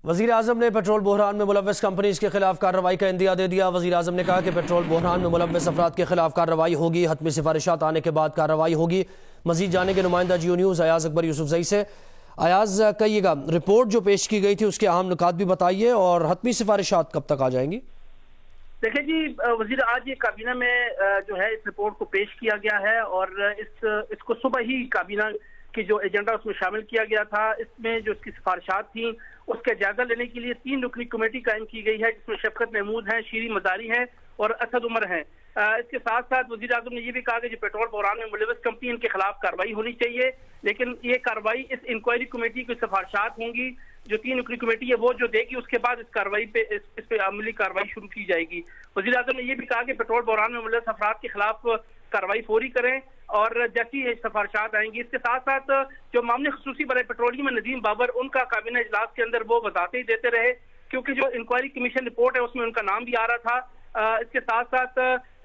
وزیر اعظم نے پیٹرول بحران میں ملوث کمپنیز کے خلاف کارروائی کا عندیہ دے دیا۔ وزیر اعظم نے کہا کہ پیٹرول بحران میں ملوث افراد کے خلاف کارروائی ہوگی، حتمی سفارشات آنے کے بعد کارروائی ہوگی۔ مزید جانیں گے نمائندہ جیو نیوز ایاز اکبر یوسفزئی سے۔ ایاز، کہیے گا رپورٹ جو پیش کی گئی تھی اس کے اہم نکات بھی بتائیے، اور حتمی سفارشات کب تک آ جائیں گی؟ دیکھیں جی، وزیر آج یہ کابینہ میں جو ہے اس رپورٹ کو پیش کیا گیا ہے، اور اس کو صبح ہی کابینہ کی جو ایجنڈا اس میں شامل کیا گیا تھا۔ اس میں جو اس کی سفارشات تھیں اس کا جائزہ لینے کے لیے 3 رکنی کمیٹی قائم کی گئی ہے، جس میں شفقت محمود ہیں، شیریں مزاری ہیں اور اسد عمر ہیں۔ اس کے ساتھ ساتھ وزیر اعظم نے یہ بھی کہا کہ جو پیٹرول بحران میں ملوث کمپنی ان کے خلاف کارروائی ہونی چاہیے، لیکن یہ کارروائی اس انکوائری کمیٹی کی سفارشات ہوں گی جو 3 رکنی کمیٹی ہے وہ جو دے گی، اس کے بعد اس کارروائی پہ اس پہ عملی کارروائی شروع کی جائے گی۔ وزیر اعظم نے یہ بھی کہا کہ پیٹرول بحران میں ملوث افراد کے خلاف کارروائی فوری کریں، اور جیسی سفارشات آئیں گی۔ اس کے ساتھ ساتھ جو معاملے خصوصی برائے پیٹرولیم ندیم بابر، ان کا کابینہ اجلاس کے اندر وہ وضاحتیں دیتے رہے، کیونکہ جو انکوائری کمیشن رپورٹ ہے اس میں ان کا نام بھی آ رہا تھا۔ اس کے ساتھ ساتھ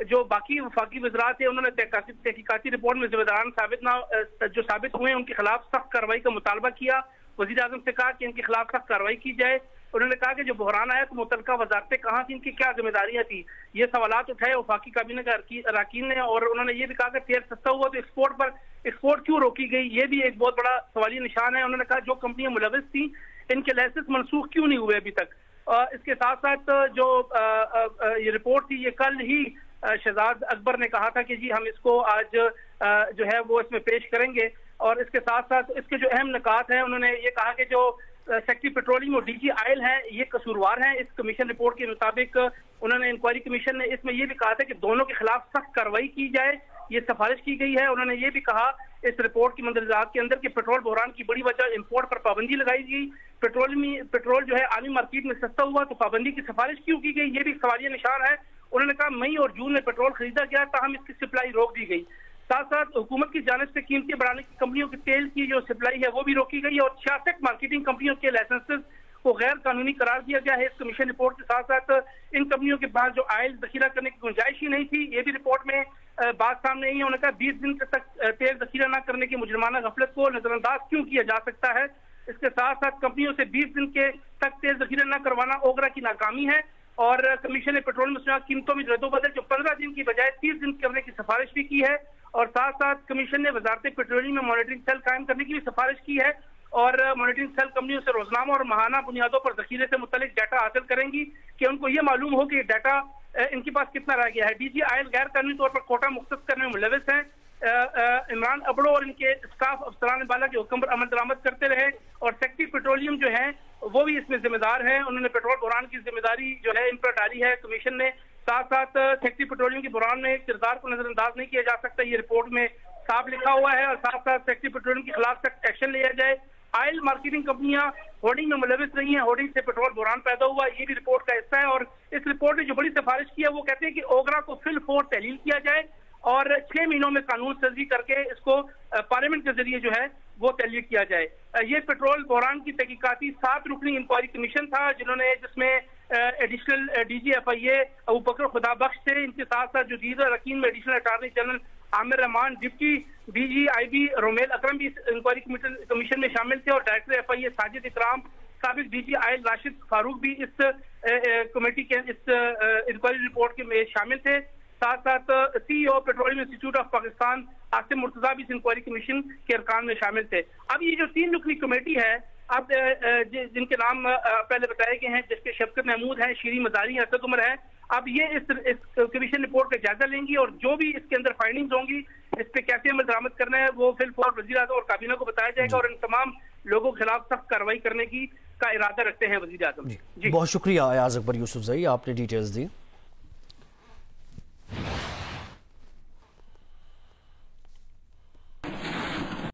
جو باقی وفاقی وزرات ہیں انہوں نے تحقیقاتی رپورٹ میں ذمہ داران ثابت ہوئے ہیں ان کے خلاف سخت کارروائی کا مطالبہ کیا۔ وزیر اعظم سے کہا کہ ان کے خلاف سخت کارروائی کی جائے۔ انہوں نے کہا کہ جو بحران آیا تو متعلقہ وزارتیں کہاں تھیں، ان کی کیا ذمہ داریاں تھیں، یہ سوالات اٹھائے وفاقی کابینہ کے اراکین نے، اور انہوں نے یہ بھی کہا کہ تیل سستا ہوا تو ایکسپورٹ کیوں روکی گئی، یہ بھی ایک بہت بڑا سوالی نشان ہے۔ انہوں نے کہا جو کمپنیاں ملوث تھیں ان کے لائسنس منسوخ کیوں نہیں ہوئے ابھی تک۔ اس کے ساتھ ساتھ جو یہ رپورٹ تھی یہ کل ہی شہزاد اکبر نے کہا تھا کہ جی ہم اس کو آج جو ہے وہ اس میں پیش کریں گے، اور اس کے ساتھ ساتھ اس کے جو اہم نکات ہیں انہوں نے یہ کہا کہ جو سیکٹری پیٹرولیم اور ڈی جی آئل ہیں یہ قصوروار ہیں۔ اس کمیشن رپورٹ کے مطابق انہوں نے انکوائری کمیشن نے اس میں یہ بھی کہا تھا کہ دونوں کے خلاف سخت کارروائی کی جائے، یہ سفارش کی گئی ہے۔ انہوں نے یہ بھی کہا اس رپورٹ کی مندرجات کے اندر کہ پیٹرول بحران کی بڑی وجہ امپورٹ پر پابندی لگائی گئی، پیٹرول جو ہے عالمی مارکیٹ میں سستا ہوا تو پابندی کی سفارش کیوں کی گئی، یہ بھی سوالیہ نشان ہے۔ انہوں نے کہا مئی اور جون میں پیٹرول خریدا گیا تاہم اس کی سپلائی روک دی گئی۔ ساتھ ساتھ حکومت کی جانب سے قیمتیں بڑھانے کی کمپنیوں کے تیل کی جو سپلائی ہے وہ بھی روکی گئی، اور 66 مارکیٹنگ کمپنیوں کے لائسنسز کو غیر قانونی قرار دیا گیا ہے۔ اس کمیشن رپورٹ کے ساتھ ساتھ ان کمپنیوں کے پاس جو آئل ذخیرہ کرنے کی گنجائش ہی نہیں تھی، یہ بھی رپورٹ میں بات سامنے آئی ہے۔ انہوں نے کہا 20 دن تک تیل ذخیرہ نہ کرنے کی مجرمانہ غفلت کو نظر انداز کیوں کیا جا سکتا ہے۔ اس کے ساتھ ساتھ کمپنیوں سے 20 دن کے تک تیل ذخیرہ نہ کروانا اوگرا کی ناکامی ہے، اور کمیشن نے پیٹرول مصنوعات قیمتوں میں رد و بدل جو 15 دن کی بجائے 30 دن کرنے کی سفارش بھی کی ہے، اور ساتھ ساتھ کمیشن نے وزارت پیٹرولیم میں مانیٹرنگ سیل قائم کرنے کی بھی سفارش کی ہے، اور مانیٹرنگ سیل کمپنیوں سے روزنامہ اور ماہانہ بنیادوں پر ذخیرے سے متعلق ڈیٹا حاصل کریں گی کہ ان کو یہ معلوم ہو کہ یہ ڈیٹا ان کے پاس کتنا رہ گیا ہے۔ ڈی جی آئل غیر قانونی طور پر کوٹا مختص کرنے میں ملوث ہیں۔ عمران ابڑو اور ان کے اسٹاف افسران بالا کے حکم پر عمل درآمد کرتے رہے، اور سیکٹری پیٹرولیم جو ہیں وہ بھی اس میں ذمہ دار ہیں۔ انہوں نے پیٹرول بحران کی ذمہ داری جو ہے ان پر ڈالی ہے کمیشن نے۔ ساتھ ساتھ سیکٹری پیٹرولیم کے بحران میں کردار کو نظر انداز نہیں کیا جا سکتا، یہ رپورٹ میں صاف لکھا ہوا ہے، اور ساتھ ساتھ سیکٹری پیٹرولیم کے خلاف سخت ایکشن لیا جائے۔ آئل مارکیٹنگ کمپنیاں ہوڈنگ میں ملوث رہی ہیں، ہوڈنگ سے پیٹرول بحران پیدا ہوا، یہ بھی رپورٹ کا حصہ ہے۔ اور اس رپورٹ نے جو بڑی سفارش کی ہے وہ کہتے ہیں کہ اوگرا کو فی الفور تحلیل کیا جائے، اور 6 مہینوں میں قانون سازی کر کے اس کو پارلیمنٹ کے ذریعے جو ہے وہ تحلیل کیا جائے۔ یہ پیٹرول بحران کی تحقیقاتی 7 رکنی انکوائری کمیشن تھا جس میں additional D G F I اے ابوبکر خدا بخش تھے، ان کے ساتھ ساتھ جو دیگر اراکین میں additional attorney general Aamir Rehman, deputy D G I B Romail Akram بھی اس انکوائری کمیشن میں شامل تھے، اور director F I A Sajid Ikram, سابق D G oil Rashid Farooq بھی اس کمیٹی کے اس انکوائری رپورٹ کے میں شامل تھے۔ ساتھ ساتھ C O petroleum institute of Pakistan Asim Murtaza بھی اس انکوائری کمیشن کے ارکان میں شامل تھے۔ اب یہ جو 3 رکنی کمیٹی ہے اب جن کے نام پہلے بتائے گئے ہیں، جس کے شفقت محمود ہیں، شیریں مزاری ہیں، اسد عمر ہیں، اب یہ اس کمیشن رپورٹ کا جائزہ لیں گی، اور جو بھی اس کے اندر فائنڈنگز ہوں گی اس پہ کیسے عمل درآمد کرنا ہے وہ فی الفور وزیر اعظم اور کابینہ کو بتایا جائے گا، اور ان تمام لوگوں کے خلاف سخت کارروائی کرنے کا ارادہ رکھتے ہیں وزیر اعظم۔ بہت شکریہ ایاز اکبر یوسفزئی، آپ نے ڈیٹیلز دی۔